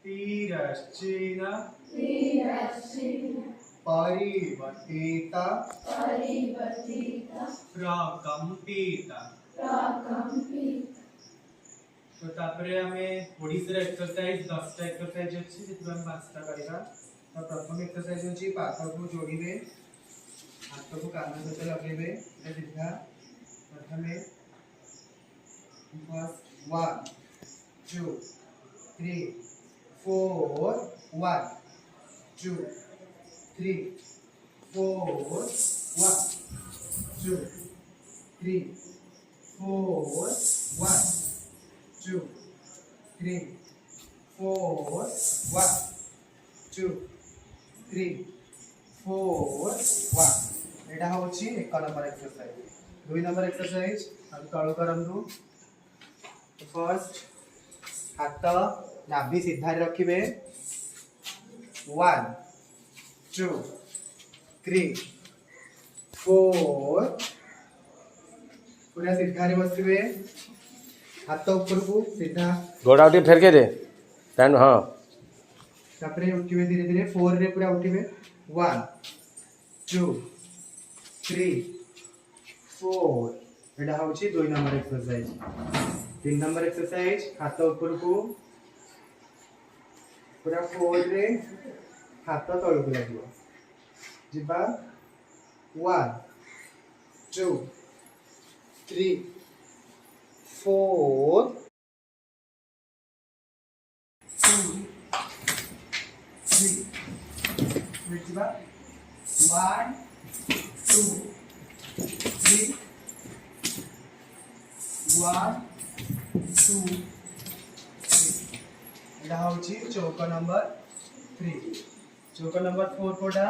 तिरश्चीन परिवर्तित प्रकंपित। तो तापरे हमें ओडिसा एक्सरसाइज 10 टा एक्सरसाइज अछि जेतु हम 5 टा करबा। तो प्रथम एक्सरसाइज अछि पाद को जोड़िबे, हाथ को कान सहित लगेबे, सीधा प्रथमे फर्स्ट 1 2 3 4 1 2 3 4 1 2 3 4 1 2 3 4 1 2 3 4 1। एटा होची 1 नंबर एक्सरसाइज। 2 नंबर एक्सरसाइज हम तळो करंतु। फर्स्ट हाथ नाभि सीधा रखिबे, 1 2 3 4 पूरा सीधा रे बसिबे, हाथ ऊपर को सीधा गोड़ा उठी फेर के दे स्टैंड। हां तापरे उठिबे धीरे धीरे, 4 रे पूरा उठिबे, 1 2 3 4। एटा होची 2 नंबर एक्सरसाइज। 3 नंबर एक्सरसाइज हाथ ऊपर को पूरा 4 रे हाथ तळ को लागो, जिबा 1 2 3 4 2 3 जिबा 1 2 3 1 2 3। एटा होची चौक नंबर 3। चौक नंबर 4 कोडा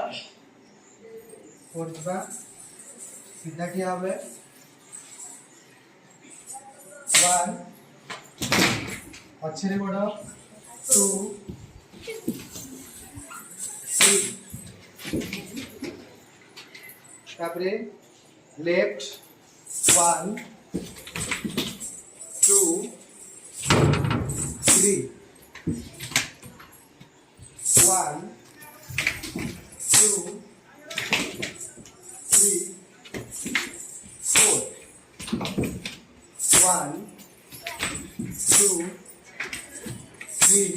4 जिबा सीधा ठिया होबे, 1 पछरे गोड़ 2 3 तापरे लेफ्ट 1 2 3 1 2 3 4 1 2 3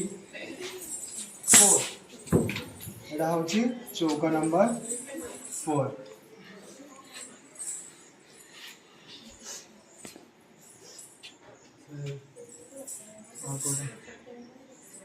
4। एटा होची चौक नंबर 4।